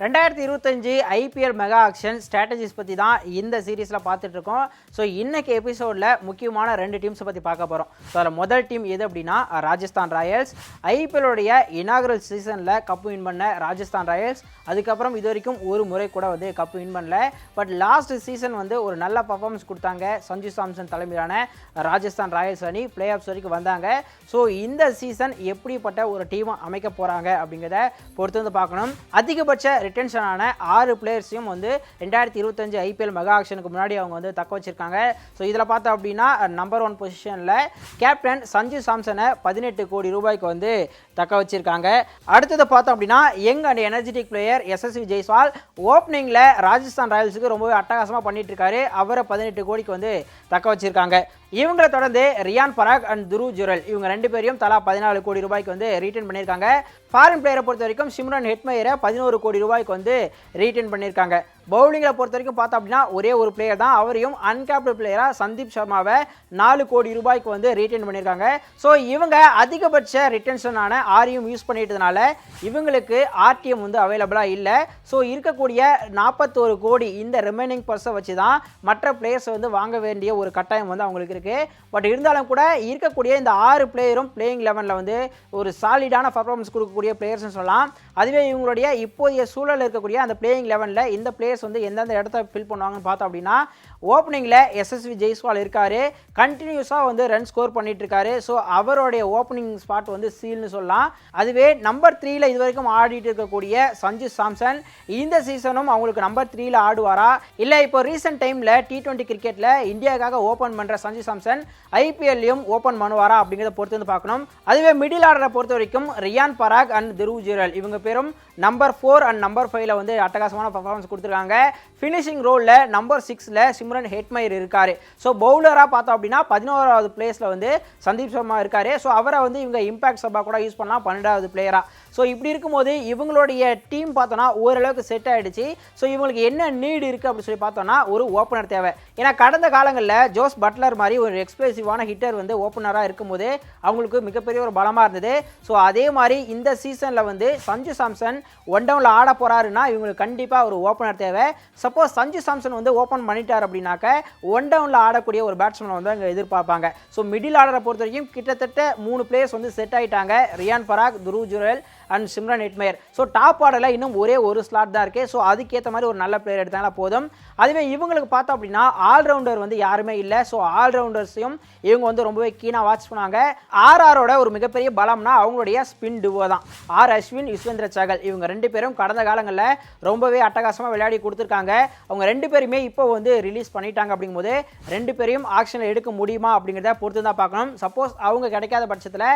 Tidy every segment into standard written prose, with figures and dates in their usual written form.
2025 IPL mega action strategies பற்றி தான் இந்த சீரீஸில் பார்த்துட்டு இருக்கோம். ஸோ இன்னைக்கு எபிசோடில் முக்கியமான 2 டீம்ஸை பற்றி பார்க்க போகிறோம். ஸோ அதில் முதல் டீம் எது அப்படின்னா ராஜஸ்தான் ராயல்ஸ். ஐபிஎல்லுடைய இனாகரல் சீசனில் கப்பு வின் பண்ண ராஜஸ்தான் ராயல்ஸ். அதுக்கப்புறம் இது வரைக்கும் ஒரு முறை கூட வந்து கப்பு வின் பண்ணல. பட் லாஸ்ட் சீசன் வந்து ஒரு நல்ல பர்ஃபார்மன்ஸ் கொடுத்தாங்க சஞ்சு சாம்சன் தலைமையிலான ராஜஸ்தான் ராயல்ஸ் அணி. பிளே ஆஃப்ஸ் வரைக்கும் வந்தாங்க. ஸோ இந்த சீசன் எப்படிப்பட்ட ஒரு டீம் அமைக்க போகிறாங்க அப்படிங்கிறத பொறுத்து வந்து பார்க்கணும். அதிகபட்ச ரிட்டன்ஷனான 6 பிளேயர்ஸையும் வந்து 2025 ஐபிஎல் மெகா ஆக்ஷனுக்கு முன்னாடி அவங்க வந்து தக்க வச்சிருக்காங்க. ஸோ இதில் பார்த்தோம் அப்படின்னா நம்பர் 1 பொசிஷனில் கேப்டன் சஞ்சு சாம்சனை 18 கோடி ரூபாய்க்கு வந்து தக்க வச்சிருக்காங்க. அடுத்தது பார்த்தோம் அப்படின்னா young and energetic player Yashasvi Jaiswal ஓப்பனிங்கில் ராஜஸ்தான் ராயல்ஸுக்கு ரொம்பவே அட்டகாசமாக பண்ணிட்டு இருக்காரு. அவரை 18 கோடிக்கு வந்து தக்க வச்சிருக்காங்க. இவங்களை தொடர்ந்து ரியான் பராக் அண்ட் துருவ் ஜுரல் இவங்க 2 பேரையும் தலா 14 கோடி ரூபாய்க்கு வந்து ரீட்டைன் பண்ணியிருக்காங்க. ஃபாரின் பிளேயரை பொறுத்த வரைக்கும் சிம்ரன் ஹெட்மயரை 11 கோடி ரூபாய்க்கு வந்து ரீட்டைன் பண்ணியிருக்காங்க. பவுலிங்கில் பொறுத்த வரைக்கும் பார்த்தோம் அப்படின்னா ஒரே ஒரு பிளேயர் தான், அவரையும் அன்கேப்டு பிளேயராக சந்தீப் சர்மாவை 4 கோடி ரூபாய்க்கு வந்து ரீட்டைன் பண்ணியிருக்காங்க. ஸோ இவங்க அதிகபட்ச ரிட்டன்ஷனான ஆரையும் யூஸ் பண்ணிட்டதுனால இவங்களுக்கு ஆர்டிஎம் வந்து அவைலபிளாக இல்லை. ஸோ இருக்கக்கூடிய 41 கோடி இந்த ரிமைனிங் பர்ஸை வச்சு தான் மற்ற பிளேயர்ஸை வந்து வாங்க வேண்டிய ஒரு கட்டாயம் வந்து அவங்களுக்கு இருக்குது. பட் இருந்தாலும் கூட இருக்கக்கூடிய இந்த 6 பிளேயரும் பிளேயிங் 11ல் வந்து ஒரு சாலிடான பர்ஃபார்மன்ஸ் கொடுக்கக்கூடிய பிளேயர்ஸ்னு சொல்லலாம். அதுவே இவங்களுடைய இப்போதைய சூழல் இருக்கக்கூடிய அந்த பிளேயிங் 11ல் இந்த பிளேயர்ஸ் வந்து எந்தெந்த இடத்த ஃபில் பண்ணுவாங்கன்னு பார்த்தோம் அப்படின்னா ஓப்பனிங்கில் எஸ்எஸ்வி ஜெய்ஸ்வால் இருக்காரு. கண்டினியூஸாக வந்து ரன் ஸ்கோர் பண்ணிட்டு இருக்காரு. ஸோ அவருடைய ஓப்பனிங் ஸ்பாட் வந்து சீல்னு சொல்லலாம். அதுவே நம்பர் 3ல் இது வரைக்கும் ஆடிட்டு இருக்கக்கூடிய சஞ்சு சாம்சன் இந்த சீசனும் அவங்களுக்கு நம்பர் 3ல் ஆடுவாரா இல்லை இப்போ ரீசெண்ட் டைமில் T20 கிரிக்கெட்டில் இந்தியாவுக்காக ஓப்பன் பண்ணுற சஞ்சு சாம்சன் ஐபிஎல்லையும் ஓப்பன் பண்ணுவாரா அப்படிங்கிறத பொறுத்து வந்து பார்க்கணும். அதுவே மிடில் ஆர்டரை பொறுத்த வரைக்கும் ரியான் பராக் அண்ட் துருவ் ஜுரல் இவங்க பேரும் நம்பர் 4 அண்ட் நம்பர் 5ல் வந்து அட்டகாசமான பர்ஃபார்மன்ஸ் கொடுத்துருக்காங்க. ஃபினிஷிங் ரோலில் நம்பர் 6ல் சிம்ரன் ஹெட்மயர் இருக்காரு. ஸோ பவுலராக பார்த்தோம் அப்படின்னா 11வது பிளேஸில் வந்து சந்தீப் சர்மா இருக்காரு. ஸோ அவரை வந்து இவங்க இம்பாக்ட் சபா கூட யூஸ் பண்ணலாம் 12வது பிளேயராக. ஸோ இப்படி இருக்கும்போது இவங்களுடைய டீம் பார்த்தோன்னா ஓரளவுக்கு செட் ஆகிடுச்சு. ஸோ இவங்களுக்கு என்ன நீடு இருக்குது அப்படின்னு சொல்லி பார்த்தோன்னா ஒரு ஓப்பனர் தேவை. ஏன்னா கடந்த காலங்களில் ஜோஸ் பட்லர் மாதிரி ஒரு எக்ஸ்ப்ளோசிவான ஹிட்டர் வந்து ஓப்பனராக இருக்கும்போது அவங்களுக்கு மிகப்பெரிய ஒரு பலமாக இருந்தது. ஸோ அதே மாதிரி இந்த சீசனில் வந்து சஞ்சு சாம்சன் ஒன் டவுனில் ஆட போகிறாருன்னா இவங்களுக்கு கண்டிப்பாக ஒரு ஓப்பனர் தேவை. சப்போஸ் சஞ்சு சாம்சன் வந்து ஓப்பன் பண்ணிட்டார் அப்படின்னாக்க ஒன் டவுனில் ஆடக்கூடிய ஒரு பேட்ஸ்மேனை வந்து அங்கே எதிர்பார்ப்பாங்க. ஸோ மிடில் ஆர்டரை பொறுத்த வரைக்கும் கிட்டத்தட்ட 3 பிளேயர்ஸ் வந்து செட் ஆகிட்டாங்க. Riyan Parag, Dhruv Jurel and Shimron Hetmyer. So top ஆர்டரில் இன்னும் ஒரே ஒரு ஸ்லாட் தான் இருக்குது. ஸோ அதுக்கேற்ற மாதிரி ஒரு நல்ல பிளேயர் எடுத்தாங்களா போதும். அதுவே இவங்களுக்கு பார்த்தோம் அப்படின்னா ஆல்ரவுண்டர் வந்து யாருமே இல்லை. ஸோ ஆல்ரவுண்டர்ஸையும் இவங்க வந்து ரொம்பவே கீனாக வாட்ச் பண்ணாங்க. ஆர்ஆரோட ஒரு மிகப்பெரிய பலம்னா அவங்களுடைய ஸ்பின் டுவோ தான். ஆர் அஸ்வின், யுஸ்வேந்திர சகல் இவங்க 2 பேரும் கடந்த காலங்களில் ரொம்பவே அட்டகாசமாக விளையாடி கொடுத்துருக்காங்க. அவங்க 2 பேருமே இப்போ வந்து ரிலீஸ் பண்ணிட்டாங்க. அப்படிங்கும்போது 2 பேரையும் ஆக்ஷனில் எடுக்க முடியுமா அப்படிங்கிறத பொறுத்து தான் பார்க்கணும். சப்போஸ் அவங்க கிடைக்காத பட்சத்தில்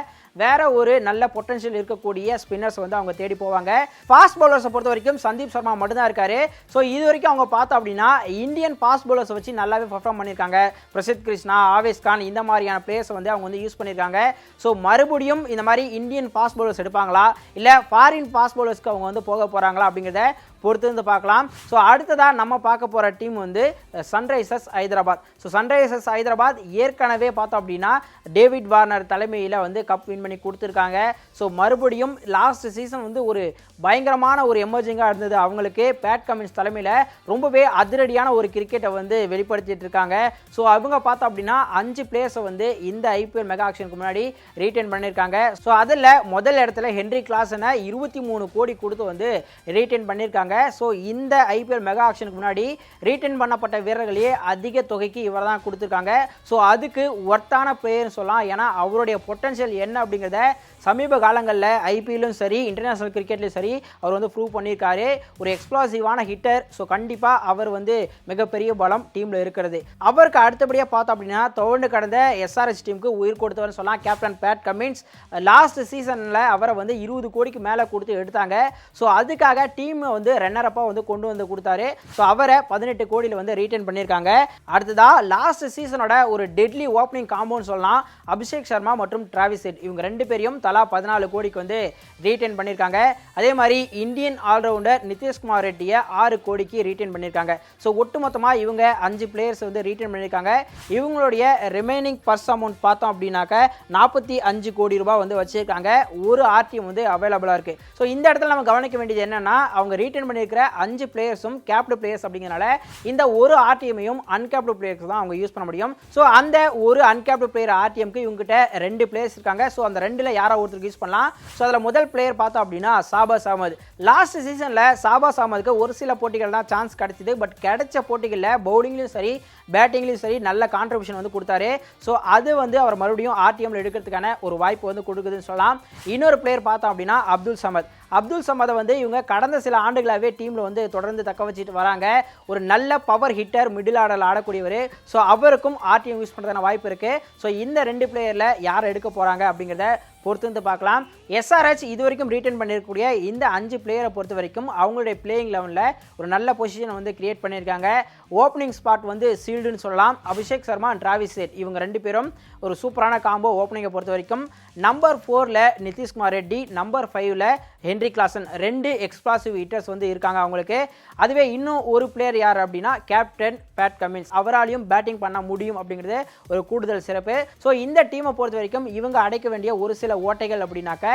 வேற ஒரு நல்ல பொட்டன்ஷியல் இருக்கக்கூடிய ஸ்பின்னர்ஸ் வந்து அவங்க தேடி போவாங்க. ஃபாஸ்ட் பவுலர்ஸை பொறுத்த வரைக்கும் சந்தீப் சர்மா மட்டும்தான் இருக்காரு. ஸோ இது வரைக்கும் அவங்க பார்த்தோம் அப்படின்னா இந்தியன் ஃபாஸ்ட் பவுலர்ஸை வச்சு நல்லாவே பர்ஃபார்ம் பண்ணியிருக்காங்க. பிரசித் கிருஷ்ணா, ஆவேஸ் கான் இந்த மாதிரியான பிளேயர்ஸை வந்து அவங்க வந்து யூஸ் பண்ணியிருக்காங்க. ஸோ மறுபடியும் இந்த மாதிரி இந்தியன் ஃபாஸ்ட் பவுலர்ஸ் எடுப்பாங்களா இல்லை ஃபாரின் ஃபாஸ்ட் பவுலர்ஸ்க்கு அவங்க வந்து போக போகிறாங்களா அப்படிங்கிறத பொறுத்து வந்து பார்க்கலாம். ஸோ அடுத்ததாக நம்ம பார்க்க போகிற டீம் வந்து Sunrisers Hyderabad. So Sunrisers Hyderabad ஏற்கனவே பார்த்தோம் அப்படின்னா டேவிட் வார்னர் தலைமையில் வந்து கப் வின் பண்ணி கொடுத்துருக்காங்க. ஸோ மறுபடியும் லாஸ்ட் சீசன் வந்து ஒரு பயங்கரமான ஒரு எமர்ஜிங்காக இருந்தது அவங்களுக்கு. பேட் கமின்ஸ் தலைமையில் ரொம்பவே அதிரடியான ஒரு கிரிக்கெட்டை வந்து வெளிப்படுத்திட்டு இருக்காங்க. ஸோ அவங்க பார்த்தோம் அப்படின்னா 5 பிளேயர்ஸை வந்து இந்த ஐபிஎல் மெகா ஆக்ஷனுக்கு முன்னாடி ரீட்டைன் பண்ணியிருக்காங்க. ஸோ அதில் முதல் இடத்துல ஹென்ரி கிளாசனை 23 கோடி கொடுத்து வந்து ரீட்டைன் பண்ணியிருக்காங்க. ஸோ இந்த ஐபிஎல் மெகா ஆக்ஷனுக்கு முன்னாடி ரீட்டைன் பண்ணப்பட்ட வீரர்களையே அதிக தொகைக்கு இவர் தான் கொடுத்துருக்காங்க. ஸோ அதுக்கு ஒர்த்தான பிளேயர்னு சொல்லலாம். ஏன்னா அவருடைய பொட்டன்ஷியல் என்ன அப்படிங்கிறத சமீப காலங்களில் ஐபிஎல்லும் சரி இன்டர்நேஷனல் கிரிக்கெட்லையும் சரி அவர் வந்து ப்ரூவ் பண்ணியிருக்காரு. ஒரு எக்ஸ்ப்ளோசிவான ஹிட்டர். ஸோ கண்டிப்பாக அவர் வந்து மிகப்பெரிய பலம் டீமில் இருக்கிறது. அவருக்கு அடுத்தபடியாக பார்த்தோம் அப்படின்னா தொடர்ந்து கடந்த எஸ்ஆர்எச் டீமுக்கு உயிர் கொடுத்தவர்னு சொல்லலாம் கேப்டன் பேட் கமின்ஸ். லாஸ்ட் சீசனில் அவரை வந்து 20 கோடிக்கு மேலே கொடுத்து எடுத்தாங்க. ஸோ அதுக்காக டீம் வந்து ரன்னரப்பாக வந்து கொண்டு வந்து கொடுத்தாரு. ஸோ அவரை 18 கோடியில் வந்து ரீட்டைன் பண்ணியிருக்காங்க. அடுத்ததாக லாஸ்ட் சீசனோட ஒரு டெட்லி ஓப்பனிங் காம்போன்னு சொல்லலாம் அபிஷேக் சர்மா மற்றும் டிராவிஸ் ஹெட் இவங்க 2 பேரையும் தலா 14 கோடிக்கு வந்து ரீட்டைன் பண்ணியிருக்காங்க. அதே மாதிரி இந்தியன் ஆல்ரவுண்டர் நிதிஷ்குமார் ரெட்டியை 6 கோடிக்கு ரீட்டைன் பண்ணியிருக்காங்க. ஸோ ஒட்டுமொத்தமாக இவங்க 5 பிளேயர்ஸ் வந்து ரீட்டைன் பண்ணியிருக்காங்க. இவங்களுடைய ரிமைனிங் பர்ஸ் அமௌண்ட் பார்த்தோம் அப்படின்னாக்க 45 கோடி ரூபாய் வந்து வச்சிருக்காங்க. ஒரு ஆர்டிஎம் வந்து அவைலபிளாக இருக்குது. ஸோ இந்த இடத்துல நம்ம கவனிக்க வேண்டியது என்னன்னா, அவங்க ரீட்டைன் பண்ணியிருக்கிற 5 பிளேயர்ஸும் கேப்டு பிளேயர்ஸ் அப்படிங்கிறனால இந்த ஒரு ஆர்டிஎம்மையும் அன்கேப்டு பிளேயர்ஸ் தான் அவங்க யூஸ் பண்ண முடியும். ஸோ அந்த ஒரு அன்கேப்டு பிளேயர் ஆர்டிஎம்க்கு இவங்ககிட்ட 2 பிளேயர்ஸ் இருக்காங்க. ஸோ அந்த 2ல் யாரோ ஒருத்தருக்கு யூஸ் பண்ணலாம். ஸோ அதில் முதல் பிளேயர் பார்த்தோம் அப்படின்னா ஷாபாஸ் அகமது. லாஸ்ட் சீசனில் ஷாபாஸ் அகமதுக்கு ஒரு சில போட்டிகள் தான் சான்ஸ் கிடைச்சிது. பட் கிடைச்ச போட்டிகளில் பவுலிங்லையும் சரி பேட்டிங்லையும் சரி நல்ல கான்ட்ரிபியூஷன் வந்து கொடுத்தாரு. ஸோ அது வந்து அவர் மறுபடியும் ஆர்டிஎம்ல எடுக்கிறதுக்கான ஒரு வாய்ப்பு வந்து கொடுக்குதுன்னு சொல்லலாம். இன்னொரு பிளேயர் பார்த்தோம் அப்படின்னா அப்துல் சமதை வந்து இவங்க கடந்த சில ஆண்டுகளாகவே டீமில் வந்து தொடர்ந்து தக்க வச்சுட்டு வராங்க. ஒரு நல்ல பவர் ஹிட்டர், மிடில் ஆர்டரில் ஆடக்கூடியவர். ஸோ அவருக்கும் ஆர்டிஎம் யூஸ் பண்ணுறதுக்கான வாய்ப்பு இருக்குது. ஸோ இந்த 2 பிளேயரில் யார் எடுக்க போகிறாங்க அப்படிங்கிறத பொறுத்து வந்து பார்க்கலாம். எஸ்ஆர்ஹெச் இது வரைக்கும் ரீட்டைன் பண்ணியிருக்கக்கூடிய இந்த 5 பிளேயரை பொறுத்த வரைக்கும் அவங்களுடைய பிளேயிங் லெவனில் ஒரு நல்ல பொசிஷனை வந்து கிரியேட் பண்ணியிருக்காங்க. ஓப்பனிங் ஸ்பாட் வந்து சீல்டுன்னு சொல்லலாம். Abhishek Sharma and Travis Head இவங்க 2 பேரும் ஒரு சூப்பரான காம்போ ஓப்பனிங்கை பொறுத்த வரைக்கும். நம்பர் 4ல் நிதிஷ்குமார் ரெட்டி, நம்பர் 5ல் ஹென்ரி கிளாசன் 2 எக்ஸ்ப்ளாசிவ் ஹிட்டர்ஸ் வந்து இருக்காங்க அவங்களுக்கு. அதுவே இன்னும் ஒரு பிளேயர் யார் அப்படின்னா கேப்டன் பேட் கமின்ஸ். அவராலையும் பேட்டிங் பண்ண முடியும் அப்படிங்கிறது ஒரு கூடுதல் சிறப்பு. ஸோ இந்த டீமை பொறுத்த வரைக்கும் இவங்க அடைக்க வேண்டிய ஒரு சில ஓட்டைகள் அப்படின்னாக்க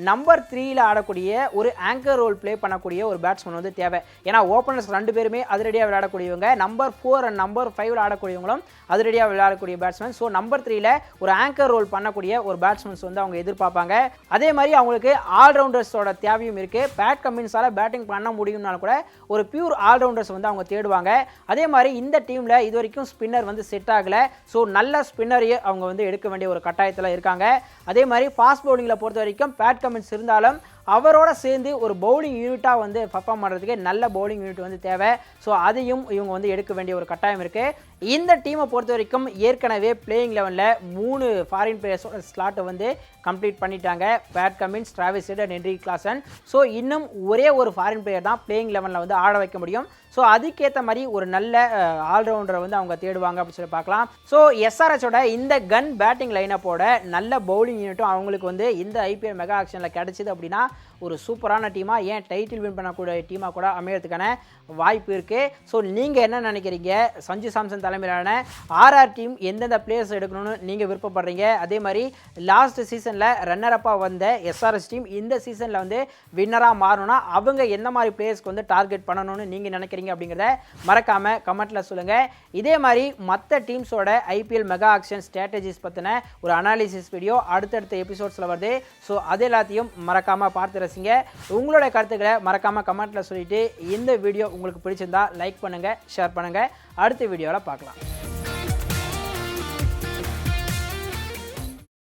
நம்பர் 3ல் ஆடக்கூடிய ஒரு ஆங்கர் ரோல் பிளே பண்ணக்கூடிய ஒரு பேட்ஸ்மேன் வந்து தேவை. ஏன்னா ஓப்பனர்ஸ் 2 பேருமே அதிரடியாக விளையாடக்கூடியவங்க. நம்பர் 4 அண்ட் நம்பர் 5ல் ஆடக்கூடியவங்களும் அதிரடியாக விளையாடக்கூடிய பேட்ஸ்மேன். ஸோ நம்பர் 3ல் ஒரு ஆங்கர் ரோல் பண்ணக்கூடிய ஒரு பேட்ஸ்மேன்ஸ் வந்து அவங்க எதிர்பார்ப்பாங்க. அதே மாதிரி அவங்களுக்கு ஆல்ரவுண்டர்ஸோட தேவையும் இருக்குது. பேட் கமின்ஸால் பேட்டிங் பண்ண முடியும்னாலும் கூட ஒரு பியூர் ஆல்ரவுண்டர்ஸ் வந்து அவங்க தேடுவாங்க. அதே மாதிரி இந்த டீமில் இது வரைக்கும் ஸ்பின்னர் வந்து செட் ஆகலை. ஸோ நல்ல ஸ்பின்னரையே அவங்க வந்து எடுக்க வேண்டிய ஒரு கட்டாயத்தில் இருக்காங்க. அதே மாதிரி ஃபாஸ்ட் பவுலிங்கில் பொறுத்த வரைக்கும் பேட் கமின்ஸ் இருந்தாலும் அவரோட சேர்ந்து ஒரு பவுலிங் யூனிட்டாக வந்து பர்ஃபார்ம் பண்ணுறதுக்கு நல்ல பவுலிங் யூனிட் வந்து தேவை. ஸோ அதையும் இவங்க வந்து எடுக்க வேண்டிய ஒரு கட்டாயம் இருக்குது. இந்த டீமை பொறுத்த வரைக்கும் ஏற்கனவே பிளேயிங் லெவனில் 3 ஃபாரின் பிளேயர்ஸோட ஸ்லாட்டை வந்து கம்ப்ளீட் பண்ணிட்டாங்க. Pat Cummins, Travis head and Henry Klaasen. So இன்னும் ஒரே ஒரு ஃபாரின் பிளேயர் தான் பிளேயிங் லெவனில் வந்து ஆட வைக்க முடியும். ஸோ அதுக்கேற்ற மாதிரி ஒரு நல்ல ஆல்ரவுண்டரை வந்து அவங்க தேடுவாங்க அப்படின்னு சொல்லி பார்க்கலாம். ஸோ எஸ்ஆர்ஹெச்சோட இந்த கன் பேட்டிங் லைனப்போட நல்ல பவுலிங் யூனிட்டும் அவங்களுக்கு வந்து இந்த ஐபிஎல் மெகா ஆக்ஷனில் கிடைச்சிது அப்படின்னா ஒரு சூப்பரான டீமாக, ஏன் டைட்டில் வின் பண்ணக்கூடிய டீமாக கூட அமையறதுக்கான வாய்ப்பு இருக்குது. ஸோ நீங்கள் என்ன நினைக்கிறீங்க? சஞ்சு சாம்சன் தலைமையிலான ஆர்ஆர் டீம் எந்தெந்த பிளேயர்ஸ் எடுக்கணும்னு நீங்கள் விருப்பப்படுறீங்க? அதே மாதிரி லாஸ்ட் சீசனில் ரன்னரப்பாக வந்த எஸ்ஆர்எஸ் டீம் இந்த சீசனில் வந்து வின்னராக மாறணும்னா அவங்க எந்த மாதிரி பிளேயர்ஸ்க்கு வந்து டார்கெட் பண்ணணும்னு நீங்கள் நினைக்கிறீங்க அப்படிங்கிறத மறக்காமல் கமெண்ட்டில் சொல்லுங்கள். இதே மாதிரி மற்ற டீம்ஸோட ஐபிஎல் மெகா ஆக்ஷன் ஸ்ட்ராட்டஜிஸ் பற்றின ஒரு அனாலிசிஸ் வீடியோ அடுத்தடுத்த எபிசோட்ஸில் வருது. ஸோ அது எல்லாத்தையும் மறக்காமல் பார்த்து ரசிங்க. உங்களோட கருத்துக்களை மறக்காமல் கமெண்ட்டில் சொல்லிவிட்டு இந்த வீடியோ உங்களுக்கு பிடிச்சிருந்தா லைக் பண்ணுங்கள், ஷேர் பண்ணுங்கள். அடுத்த வீடியோவில் பார்க்கலாம்.